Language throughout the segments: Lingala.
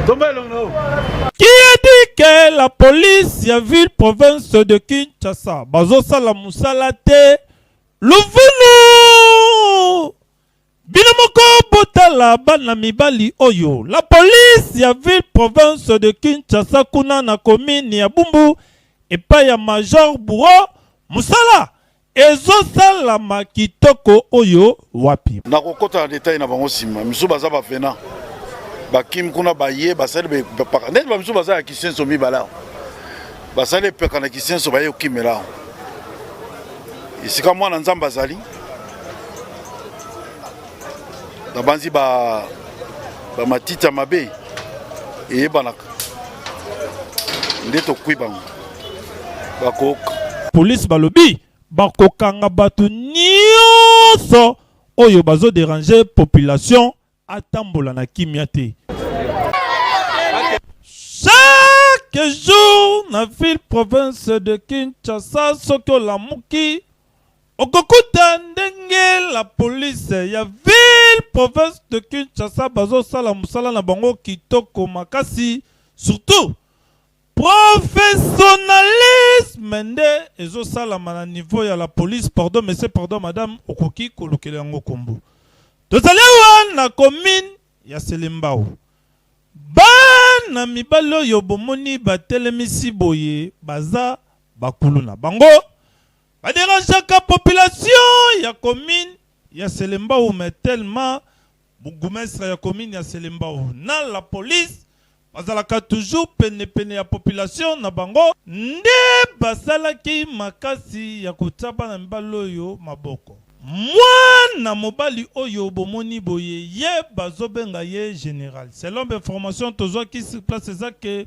Qui a dit que la police ya ville province de Kinshasa bazo sala musala te luvunu binamoko botala bana mibali oyo la police ya ville province de Kinshasa kuna na commune ya Bumbu epa ya major Bouro musala ezo sala makitoko oyo wapi na kokota na détail na bango sima misu baza ba vena bakim kuna baye basali be net ba misu baza ya kisenso mibala basali peka na kisenso baye okimela isika mwana nzamba zali na banzi ba matita mabe eyebanaka ndeto kwibango bakoka police balobi bakokanga batu nyonso oyo bazo déranger population atambola na kimia te. Chaque jour na ville province de Kinshasa soko la muki okokuta ndenge la police ya ville province de Kinshasa bazo sala musala na bango kitoko makasi surtout professionnalisme nde ezo sala na niveau ya la police. Pardon monsieur, pardon madame, okoki kolokela yango kombo tozali na commune ya Selembao bana mibali oyo bomoni batelemisi boye baza bakulu na bango baderangeaka population ya commune ya Selembao mais tellement bourgmestre ya commune ya Selembao na la police bazalaka toujours pene ya population na bango nde basalaki makasi ya kotaba na mibali oyo maboko. Mwana mobali oyo bomoni boye ye bazobenga ye général. Selon l'information tozo qui se place ezake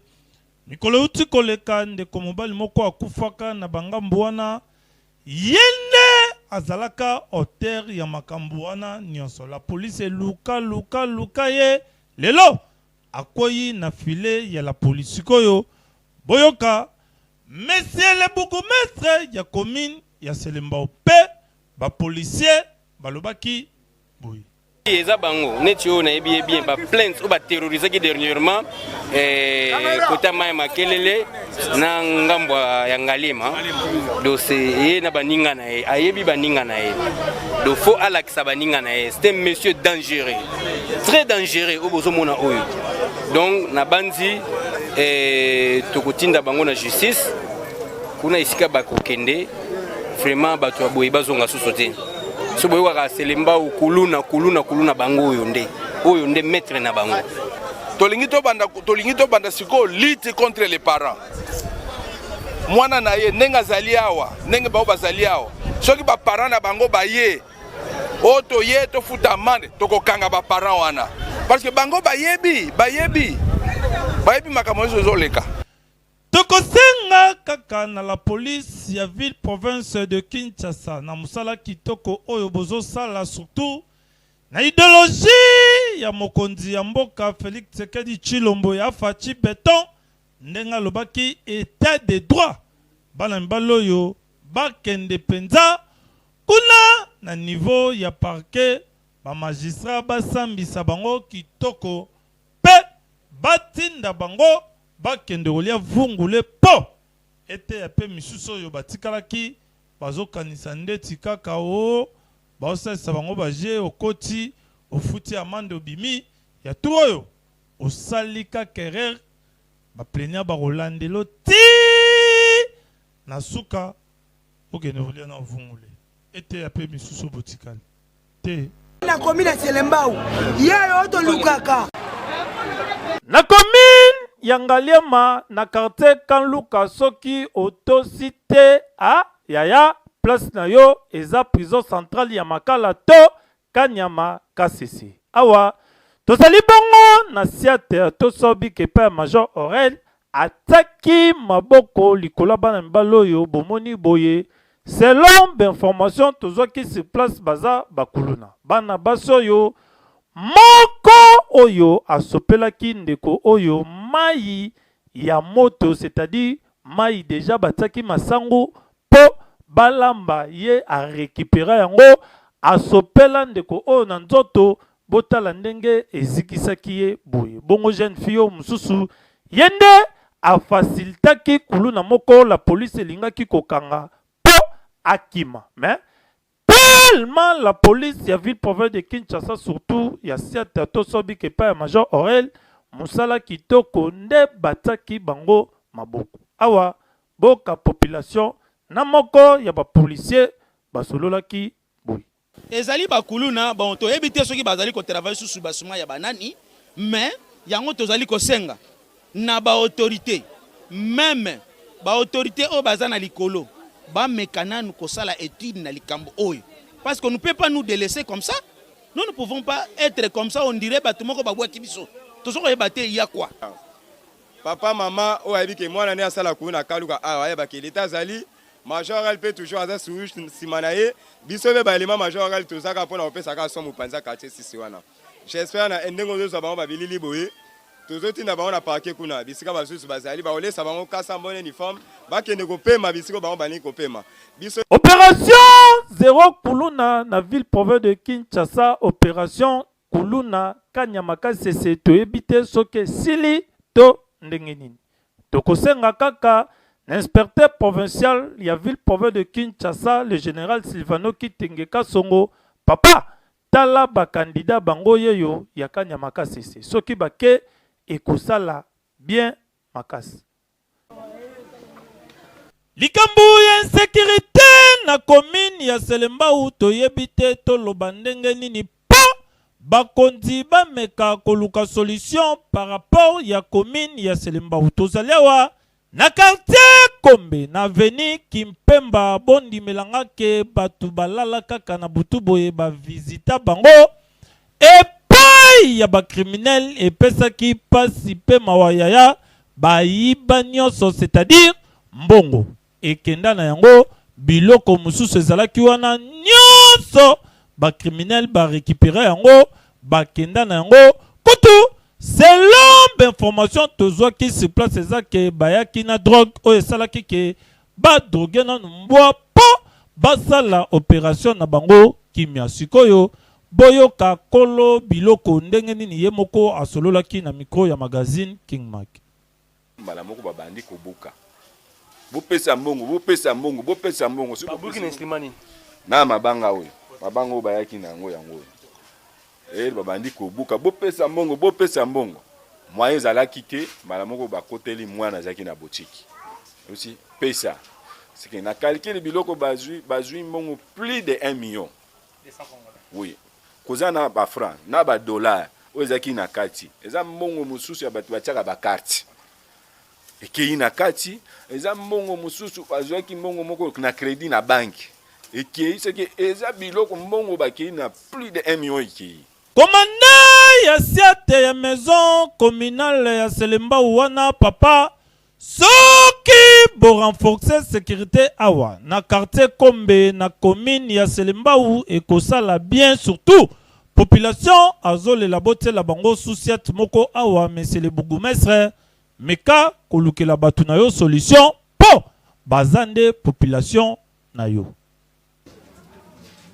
mikolo uti koleka ndeko mobali moko akufaka na bangambu wana yende azalaka auteur ya makambu wana nyonso. La police luka ye lelo akoyi na file ya la police koyo boyoka monsieur le bourgmestre ya commune ya Selembao pe ba policier balobaki boy eza bango neti oyo nayebi bien ba plainte ou ba terroriser ki dernièrement kota mai makelele na ngambo ya Ngalema do se ye na baninga na ye ayebi baninga na ye do faut alakisa baninga na ye c'est un monsieur dangereux très dangereux au bozo mona oyo donc na banzi tokotinda bango na justice kuna isika bakokende vraiment bato ya boye bazonga susu te so boye waka Selembao kuluna bango oyo nde maître na bango tolingi to banda siko lutte contre les parents mwana na ye nenga zali awa nenge bao bazali awa soki ba parents na bango baye oto ye to futa amande tokokanga ba parents wana parce que bango bayebi makambo ezoleka. Tokosenga kaka na la police ya ville province de Kinshasa na musala kitoko oyo bozo sala surtout na idéologie ya mokonzi ya mboka Félix Tshisekedi Tshilombo ya fachi beton ndenga lobaki état de droit bana mbalo yo bakende penza kuna na niveau ya parquet ba magistrat basambisa bango kitoko pe batinda bango bakende kolia vungule po ete ya pe misusu oyo batikalaki bazokanisa ndeti kaka o baosalisa bango baje okoti ofuti amande obimi ya tu oyo osalika kerer baplenia bakolandelo ti na suka okende kolia na vungule ete ya pe misusu botikali te na commune ya Selembao yeyo tolukaka na commune Yangaliema na quartier Kanluka soki autocité a yaya place na yo eza prison centrale ya Makala to Kanyama Kasisi awa tozali bongo na siate to sobi kepa major Orel ataki maboko likola bana mbalo yo bomoni boye selon l'information tozoki sur place baza bakuluna bana baso yo moko oyo asopelaki ndeko oyo mai ya moto c'est-à-dire mai déjà bataki masango po balamba ye a récupérer yango asopela ndeko oyo na nzoto botala ndenge ezikisaki ye boye. Bongo jeune fille mususu yende a facilitaki kuluna moko la police elingaki kokanga po akima. Mais tellement la police ya ville province de Kinshasa surtout ya siata to sobi ke pa ya Major Aurel musala kitoko nde bataki bango maboko. Awa boka population na moko ya ba policier basololaki boye. Ezali bakuluna bon to ebité soki bazali ko travailler sous basuma ya banani mais yango tozali ko senga na ba autorité même ba autorité o bazana likolo ba mekana nous ko sala étude na likambo oyo parce que nous ne peut pas nous délaisser comme ça. Nous ne pouvons pas être comme ça, on dirait batumoko babwa kibiso. Tozoko yebate ya quoi. Papa maman o ayebi ke mwana ne asala kuna kaluka awa yeba ke l'état zali Major Aurel peut toujours aza sous simanaye biso be ba élément Major Aurel tozaka pona opesa ka somo panza quartier sisi wana. J'espère na endengo zo bango ba bilili boye. Tozoti na bango na parquet kuna bisika basusu bazali ba olesa bango kasa mbone uniforme ba kende ko pema bisiko bango bani ko pema. Biso Opération Zéro Kuluna na ville province de Kinshasa, opération Kuluna Kanyamaka sese to ebite soke sili to ndengenini. Tokosenga kaka l'inspecteur provincial ya ville province de Kinshasa, le général Silvano Kitengeka Songo, papa tala ba candidat bango yeyo ya Kanyamaka sese. Soki bake ekosala bien makasi. Likambu ya insécurité na commune ya Selembao toyebite to lobandenge nini pa bakonzi ba meka koluka solution par rapport ya commune ya Selembao. Tozalewa na quartier Kombe na veni Kimpemba bondi melanga ke batu balala kaka na butu boye ba visita bango epai ya ba criminel epesa ki pasi pe mawayaya ba yiba nyonso, c'est-à-dire mbongo ekenda na yango biloko mususu ezalaki wana nyonso ba criminel ba récupérer yango bakenda na yango kutu selon information tozwaki sur place ezake bayaki na drogue oyo esalaki ke ba drogue na mbwa po basala opération na bango kimia. Sikoyo boyoka kolo biloko ndenge nini ye moko asololaki na micro ya magazine King Mac. Mbala moko babandi kobuka bopesa mbongo bopesa mbongo bopesa mbongo babuki na Slimani na mabanga oyo mabango bayaki na yango yango babandi kobuka bopesa mbongo moyen zalaki te mbala moko bakoteli mwana zaki na botiki aussi pesa c'est que na calcul biloko bazui mbongo plus de 1 million oui kozana ba francs na ba dollars oyo zaki na kati eza mbongo mususu ya batu batiaka ba carte ekei na kati eza mbongo mususu bazwaki mbongo moko na crédit na banque ekei seke eza biloko mbongo bakei na plus de 1 million ekei. Commandant ya siate ya maison communale ya Selembao wana papa soki bo renforcer sécurité awa na quartier Kombe na commune ya Selembao ekosala bien surtout population azole la botte la bango souciat moko awa monsieur le bourgmestre meka kolukela batu na yo solution po bazande population na yo.